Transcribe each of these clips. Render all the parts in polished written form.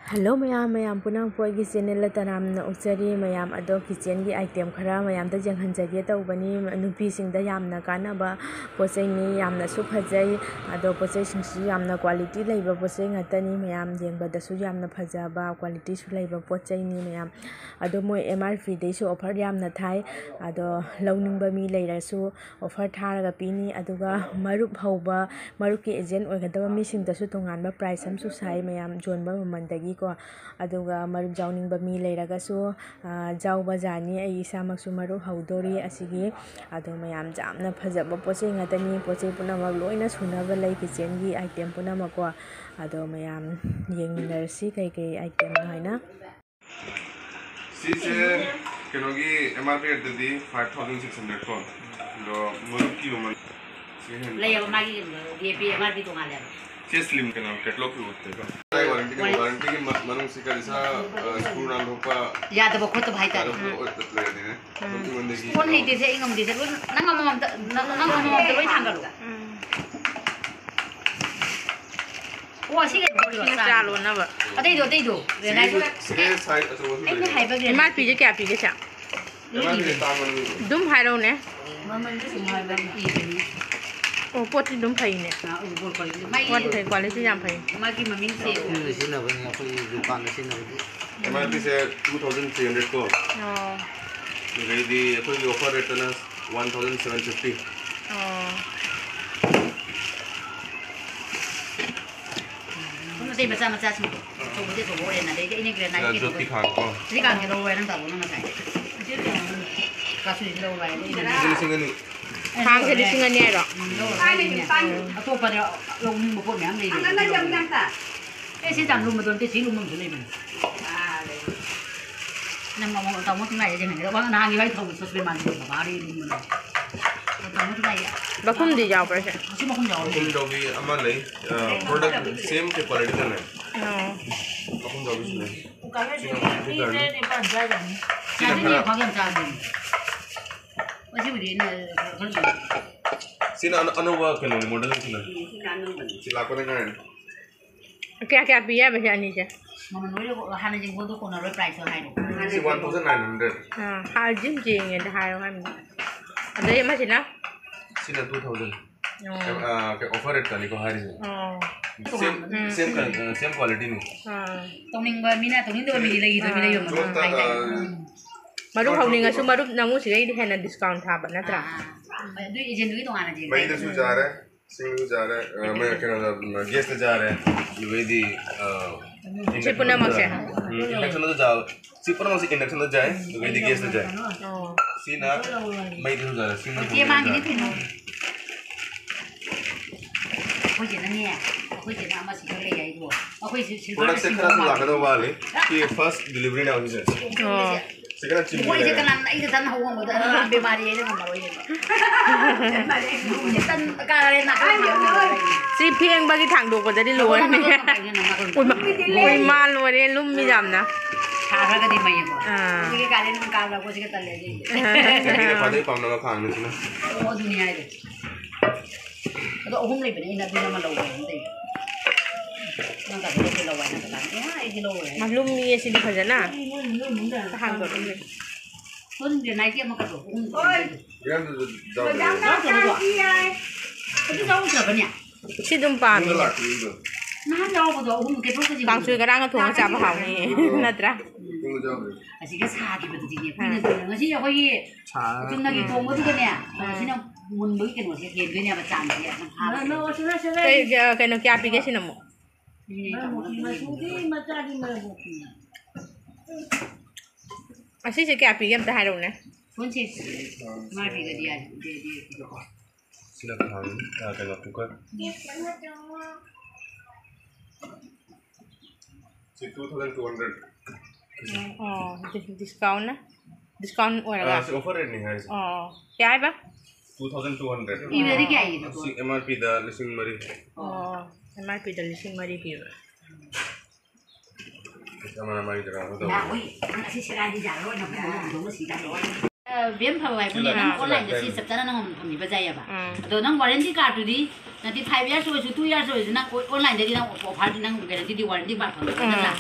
Hello mayam mayam punang poigi channel taram na uksari mayam ado kitchen gi item khara mayam da jenghanjage tawbani nupi sing da yamna kana ba posai ni yamna su phajai ado posai sing su yamna quality leiba posai ngatani mayam jengba da su yamna phajaba quality su leiba posai ni mayam ado moi MRP dei su offer yamna thai ado launingba mi leirasu offer tharaga pini aduga marup hauba marup ki agent oigadaba mi sing da su tonganba price am su sai mayam jonba mamandagi ko aduga marup jauning ba mi leiragasu jau bazani ai isamaksu marup haudori asigi adu mayam jamna phajaba poche ngatani poche punamak loina sunaba lei kitchen gi item punamak ko adu mayam yengminarsi kai kai item haina sise kenogi MRP addi 5600 ko do marup ki man lei magi DP MRP to ngale slim kana catalog ki hote ko warranty ki manu sika isa screw na lopa ya da bokho to bhai ta phone hei de se ingam de se nangam de bai thangalu wa sige cha lo na ba adai do renai sige side aso ai ne hai ba ge MRP je kya pi ge cha dum hai ro ne maman de sum hai ba ki oh poti dum phai ne what the quality yam phai magi mamin se sina ba ni koi dukan na sina MRP se 2300 ko oh di koi offer rate na 1750 oh dei macha sum to bo de to bo le na dei ini gre na ki joti khang ko ni kan ke lo wa nang ta bo na sai ka su lo wa ni singani khang se lising ani ro a to pa de lo ni mo ko nyam nei de na jam jam ta e se jam lu mo don te si lu mo le men nang mo ta mo ngai je ne ba na ngi bai thong so se man ba ri ni mo ta mo ngai bakum di jaw par se si mo khum jaw kum dogi ama lei product same ke quality ka na oh kum dogi sune ka le ni ne pa ja ja ni ja ni ko ga ja ni wa si bi ne ko ni sina anuwa keno model sina sila ko na kya kya pi ya ba se ani je mo no le ko ha na jing ko to ko na re price hai no si 1900 ha jin jing ne da hai ro ha mi adai ma sina sina 2000 ke offer rate kali ko hari oh same quality ni tong ning ba mi na tong ning do mi le gi do mi le yo mo hai dai marup hauninga su marup namu sigai di hena discount tha ba natra du agent du to ana ji मैं इधर से जा रहा है सिंग जा रहा है मैं क्या गेस्ट जा रहा है ये दी चिपुना मक्से इंडक्शन तो जाओ चिपुना मक्से इंडक्शन तो जाए ये दी गेस्ट जाए सीना मैं इधर जा रहा है सिंग ये मांग ni thino ko je na ne ko je na ma si le ai do ko si product से खरा से लागत वाले कि फर्स्ट डिलीवरी ना होगी oh second chip ko je kan ai tan ho mo da bemari ai mo ro ye tan ka le na ka si phieng ba ki thang do ko da di lo ne oi ma lo re lum mi jam na khara ga di mai mo ah ni ka le ka la ko je ka le ji ये फादे palm ना खाने से ना o dunia ai do ohum le be na bi na ma lo wa dei na ka le lo wa na ka ya ai di lo wa ma lum mi si di phajana thang do ni Tuân điều này kia mà cả tổ cũng ये जाओ cái đâu giờ bên nhà si dum pa mi nó đâu có tổ cũng cái phút gì bang chui ka rang ka thong cha ba haw ni natra à chỉ cái xa thì bây giờ gì nhỉ bây giờ nó chỉ là cái gì chúng ta cái thùng có cái này chỉ là muốn mới cái nồi cái tiền cái này mà chạm thì kai no kya pi ge si namo asi se kya pi gam ta hai ro ne Tuân chỉ mai bị cái gì सिला खान का cooker से 2200 oh discount na discount ora ga offer rate नहीं है oh kya ai ba 2200 ये मेरी क्या है MRP दा लिसिंग मरी oh MRP da lising mari pi mana mari jara ho ना वही ऐसे सिरा दी जा रहा है ना वो तो मसी जा रहा है ꯕꯦꯝ ꯐꯕ ꯍꯥꯏꯕꯅꯦ ꯅꯪ ꯑꯣꯟꯂꯥꯏꯟꯗ ꯁꯤ ꯆꯞ ꯆꯥꯅ ꯅꯪ ꯐꯪꯕꯤꯕ ꯌꯥꯏꯑꯕ ꯑꯗꯣ ꯅꯪ ꯋꯥꯔꯦꯟꯇꯤ ꯀꯥꯔꯗꯨꯗꯤ ꯅꯪꯗꯤ 5 years ꯑꯣꯏꯔꯁꯨ 2 years ꯑꯣꯏꯔꯁꯨ ꯅꯪ ꯑꯣꯟꯂꯥꯏꯟꯗꯗꯤ ꯅꯪ ꯑꯣꯐꯔꯗꯤ ꯅꯪ ꯒꯥꯔꯦꯟꯇꯤꯗꯤ ꯋꯥꯔꯦꯟꯇꯤ ꯀꯥꯔꯗ ꯐꯪꯕ ꯅꯠꯇ꯭ꯔꯥ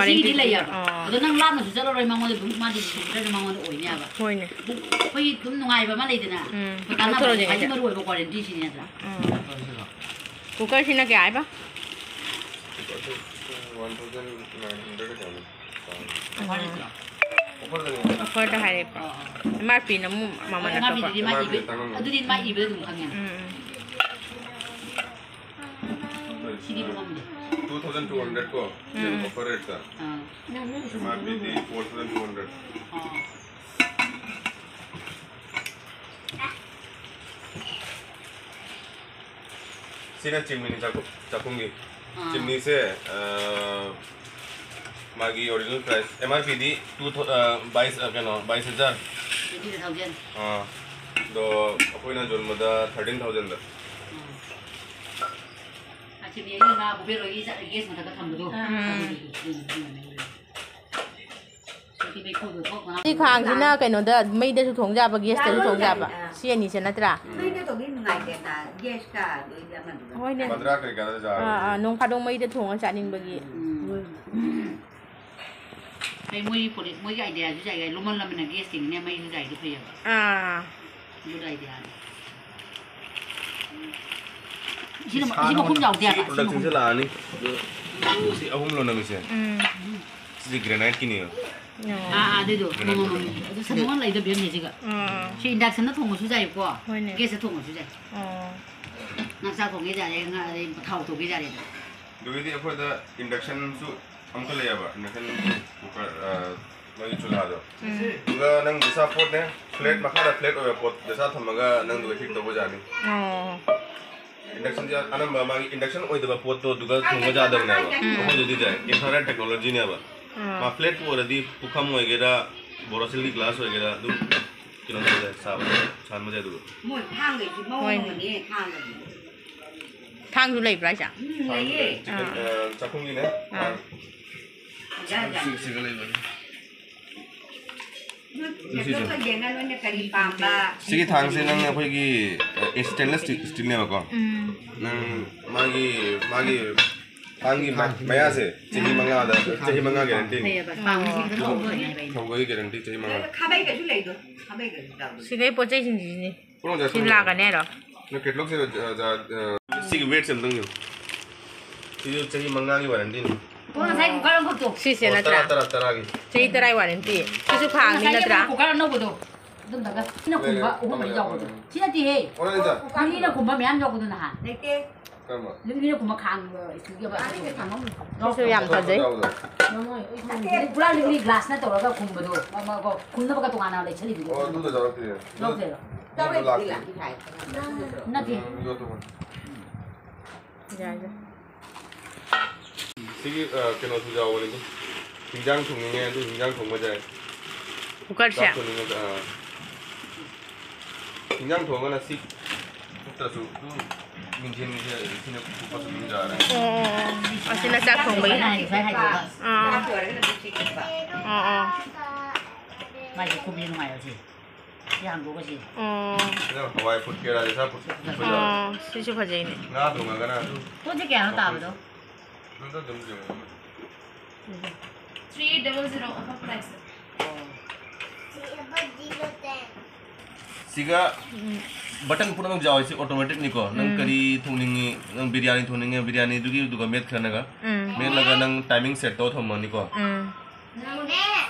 ꯁꯤꯒꯤꯗꯤ ꯂꯩꯌꯦꯕ ꯑꯗꯣ ꯅꯪ ꯂꯥꯞꯅꯁꯨ ꯆꯠꯂꯔꯣꯏ ꯃꯉꯣꯟꯗ ꯑꯗꯨꯝ ꯃꯥꯗꯤ ꯗꯤꯁꯇ꯭ꯔꯤꯕ꯭ꯌꯨꯇꯔꯗ ꯃꯉꯣꯟꯗ ꯑꯣꯏꯅꯦꯕ ꯍꯣꯏꯅꯦ ꯑꯩꯈꯣꯏꯒꯤ ꯑꯗꯨꯝ ꯅꯨꯡꯉꯥꯏꯕ ꯑꯃ ꯂꯩꯗꯅ ꯀꯥꯟꯅꯕ ꯈ꯭ꯋꯥꯏꯗꯒꯤ ꯃꯔꯨ ꯑꯣꯏꯕ ꯋꯥꯔꯦꯟꯇꯤꯁꯤꯅꯤ ꯅꯠꯇ꯭ꯔꯥ ꯀꯨꯀꯔꯁꯤꯅ ꯀꯌꯥ ꯍꯥꯏꯕ 1900 ꯑꯣꯐꯔꯗ ꯍꯥꯏꯔꯦꯀꯣ MRPꯅ ꯑꯃꯨꯛ ꯃꯃꯜ ꯑꯇꯣꯞꯄ ꯑꯗꯨꯗꯤ ꯃꯥ ꯏꯕꯗ ꯑꯗꯨꯝ ꯈꯪꯉꯦ 시기 보면 2200 ko offer rate ta MRP di 4200 sina chimney chakungi chimney se magi original price MRP di 22000 do apoina jolmada 13000 da 집에 이나 모베로 이자 이게서 다가 담도 ꯁꯤ ꯈꯥꯡꯁꯤꯅ ꯀꯩꯅꯣꯗ ꯃꯩꯗꯁꯨ ꯊꯣꯡꯖꯥꯕ ꯒꯦꯁꯇꯁꯨ ꯊꯣꯡꯖꯥꯕ ꯁꯤ ꯑꯅꯤꯁꯦ ꯅꯠꯇ꯭ꯔꯥ ꯃꯩꯗ ꯇꯧꯗꯤ ꯅꯨꯡꯉꯥꯏꯇꯦꯅ ꯒꯦꯁꯀ ꯂꯣꯏꯅ ꯑꯃꯗꯨ ꯍꯣꯏꯅꯦ ꯃꯗ꯭ꯔꯥ ꯀꯩ ꯀꯥꯗ ꯖꯥ ꯅꯣꯡ ꯐꯥꯗꯣꯡ ꯃꯩꯗ ꯊꯣꯡꯉ ꯆꯥꯅꯤꯡꯕꯒꯤ ꯃꯣꯏꯒꯤ ꯑꯥꯏꯗꯤꯌꯥꯁꯨ ꯖꯥꯏ ꯂꯨꯃꯜꯂꯝꯅ ꯒꯦꯁ ꯇꯤꯡꯅꯦ ꯃꯩꯁꯨ ꯖꯥꯏꯗꯤ ꯐꯩꯌꯦꯕ ꯑꯗꯨ ꯑꯥꯏꯗꯤꯌꯥꯅꯤ Sini makum jauh dia. Production se laani. Si ahum lo namise. Si granite kini. Ada tu. Itu semua lah itu biar ni juga. Si induction tu thong sudah ibu. Gas tu thong sudah. Nak saya thong aja je, nak tahu tu aja je. Dulu ni apa ada induction tu amkal ya ba. Induction bukan lagi chula tu. Juga nang desa pot ni plate makan ada plate oya pot desa thamaga nang dua hit tu boleh ni. Induction dia anam ba magi induction oi deba pot to duga thunga ja dang na ba ko jodi jai infrared technology ne ba ma plate ko radi pukham oi gera borosil di glass oi gera du kino da sa ba chan ma ja du Moi thang ge ji mau ni thang ge. Thang du lei bra ja Lei. chakung ni ne Ja ja. si ga lei ba Sigi thang se nang aphoi gi stainless steel ne ba ko nang magi maya se chehi manga guarantee Thầy bà phang gì cũng không rồi này không có guarantee chehi manga Khabai cái lấy được. Khabai cái đâu. ꯁꯤ ꯀꯩ ꯄꯣꯠ ꯆꯩꯁꯤꯡꯁꯤꯅꯤ puno ja see ꯂꯥꯛꯀꯅꯦꯔꯣ na catalog se sigi weight se dang si chehi manga gi warranty ni Kung sai ko karon ko to. ꯁꯤꯁꯦ ꯅꯠꯇ꯭ꯔꯥ tara gi ꯆꯍꯤ 10 warranty ꯁꯤꯁꯨ ꯈꯥꯡꯅꯤ ꯅꯠꯇ꯭ꯔꯥ Ko karon no bodo. Dum daga. Sina kumba o mai jaw bodo. Sina ti he. ora ni ja Kani na kumba myan jaw bodo na ha. Leke. kama Limi na kumba khang isu ba. ꯁꯤꯁꯨ ꯌꯥꯝ ꯐꯖꯩ Pura limi glass na to ga kumba do. Ma ko kunna ba ka tungana le chali bido. oh tu da jawab ti Lok de. Na ti. yo to sigi keno su jaw woni hinjang thung ni du hinjang thung ma jai ꯀꯨꯀꯔꯁꯦ hinjang thong na si ta su du min chen ni sina ku pa su ja ra ꯑꯁꯤꯅ ꯆꯥꯛ ꯊꯣꯡꯕꯒꯤ Sai hai do. Mai ko kubi no mai asi. Yang go si. na hawai put ke ra sa put su ja ꯁꯤꯁꯨ ꯐꯖꯩꯅꯦ na thong ga na du Ko je kya no ta bodo. nu da dum je 300 offer price. siga button pura nang jaw isi automatic ni ko nang kari thongningi nang biryani dugi duga met khana ga met laga nang timing set to thom ni ko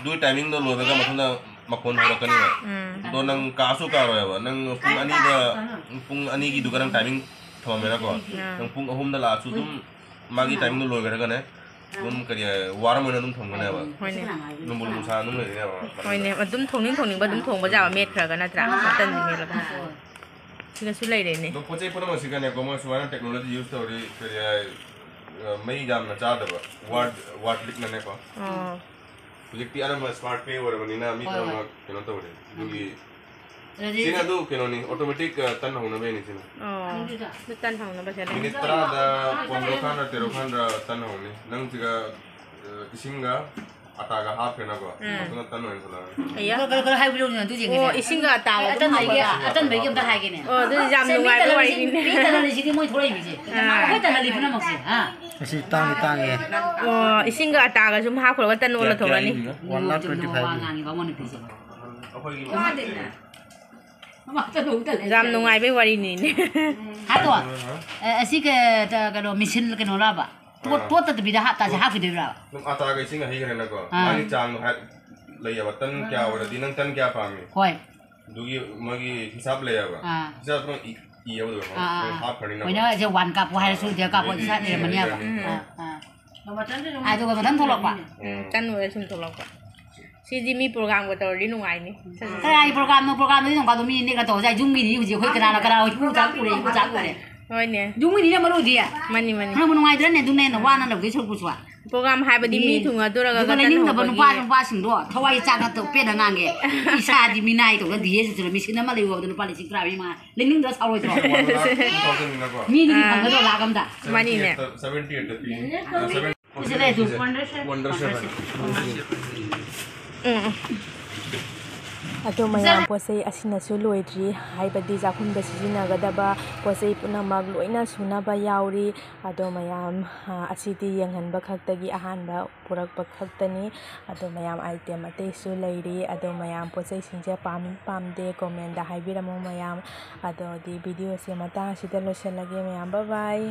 du timing do lo ga mathuna makon hora kani ba do nang kasu ka ro ba nang pung ani gi duga nang timing thom mera ko nang pung ahum da la su dum magi timing do lo ga ne dum kari waram na dum thom ga ne ba ꯍꯣꯏꯅꯦ num bul sa num le ne ba ꯍꯣꯏꯅꯦ ꯑꯗꯨꯝ ꯊꯣꯡꯅꯤꯡꯕ ꯑꯗꯨꯝ ꯊꯣꯡꯕ ꯌꯥꯕ ꯃꯦꯠꯈ꯭ꯔꯒ ꯅꯠꯇ꯭ꯔꯥ ꯃꯇꯟꯁꯤ ꯃꯦꯠꯂꯒ ꯁꯤꯒꯁꯨ ꯂꯩꯔꯦꯅꯦ do poche pura masika ne ko mo suana technology use to ri kari mai jam na cha da ba word lik na ne ko project ti ana smart pay or bani na mi to ma keno to re dugi sina du keno ni automatic tan ho na be ni sina ꯗꯨ ꯇꯟ ꯍꯧꯅꯕ ꯁꯦ ꯂꯩ minute tra da 15 khan ra 13 khan ra tan ho ni nang jiga isinga आता का half है ना को तो तन होने चला 哎呀 ก็ให้วิดีโอเนี่ยตู้เย็น โอ้อิสิงกับตา อาจารย์ไหนกี่อาจารย์ไหนกี่มันถ่ายกี่เนี่ย โอ้ดูยำนุ่งไงไปวันนี้ พี่แต่ละลิสิที่มวยทั่วเลยมิจิไม่แต่ละลิพุ่งน้ำมันสิฮะ Kasi tangi. โอ้อิสิงกับตากับชุมพาคนว่าตันโอละถงแล้วนี่ Wala ว่า 25. งานนี้ว่ามันเป็นสิ अब कोई มาจะรู้แต่เลย ยำนุ่งไงไปวันนี้ ฮะตัวสิก็ก็มิชชั่นก็โนราบะตัวตัดบิดาฮะตาจะฮาฟิดรา तुम आता का इसी का ही करने को मानी चांग है ले या तन क्या हो रहा दिन तन क्या पामी ค่อย दुगी मगी हिसाब ले जावा हिसाब तो ई है वो हाफ खड़ी ना วันนี้จะวันกับว่าให้สู้เดียวกับวันที่เนี่ยมันเนี่ยตัวก็ทั้งทรกว่ะ ตันโอละชุมถงแล้วก็ซีจีมีโปรแกรมกับตัวนี้นุ่งไงนี่ ก็ไอ้โปรแกรมที่ต้องการตัวมีนี่ก็ตัวใจยุ่งมีนี่อยู่คุยกันแล้วก็เราพูดจักกูเลย โอ้ยเนี่ย ยุ่งมีนี่เนี่ยมารู้ดีอ่ะ มันนี่ ถ้ามันง่ายตัวเนี่ยตัวเนี่ยว่านั่นเราก็ชอบกูสวะ โปรแกรมหายไปดีมีถุงอ่ะตัวเราก็ ก็เลยนิ่งแต่บนว่าสิ่งด้วยถ้าว่าจ้างก็ตัวเป็นงานแกอีชาดีมีนายตัวก็ดีสุดเลยมีสิ่งนั้นมาเลยว่าตัวปาลิสิกราบีมาเลยนิ่งตัวเอาเลยตัวมีนี่ทำก็ตัวลากำตา มันนี่เนี่ย 78 the pin ไม่ใช่เลยดู wonder seven ꯑꯗꯣ ꯃꯌꯥꯝ ꯄꯣꯠ ꯆꯩ ꯑꯁꯤꯅꯁꯨ ꯂꯣꯏꯗ꯭ꯔꯤ ꯍꯥꯏꯕꯗꯤ ꯆꯥꯛꯈꯨꯝꯗ ꯁꯤꯖꯤꯟꯅꯒꯗꯕ ꯄꯣꯠ ꯆꯩ ꯄꯨꯝꯅꯃꯛ ꯂꯣꯏꯅ ꯁꯨꯅꯕ ꯌꯥꯎꯔꯤ ꯑꯗꯣ ꯃꯌꯥꯝ ꯑꯁꯤꯗꯤ ꯌꯦꯡꯍꯟꯕ ꯈꯛꯇꯒꯤ ꯑꯍꯥꯟꯕ ꯄꯨꯔꯛꯄ ꯈꯛꯇꯅꯤ ꯑꯗꯣ ꯃꯌꯥꯝ ꯑꯥꯏꯇꯦꯝ ꯑꯇꯩꯁꯨ ꯂꯩꯔꯤ ꯑꯗꯣ ꯃꯌꯥꯝ ꯄꯣꯠ ꯆꯩꯁꯤꯡꯁꯦ ꯄꯥꯝꯗꯦ ꯀꯣꯃꯦꯟꯗ ꯍꯥꯏꯕꯤꯔꯝꯃꯨ ꯃꯌꯥꯝ ꯑꯗꯣꯗꯤ ꯚꯤꯗꯤꯑꯣꯁꯦ ꯃꯇꯥꯡ ꯑꯁꯤꯗ ꯂꯣꯏꯁꯤꯜꯂꯒꯦ ꯃꯌꯥꯝ ꯕꯥꯏ ꯕꯥꯏ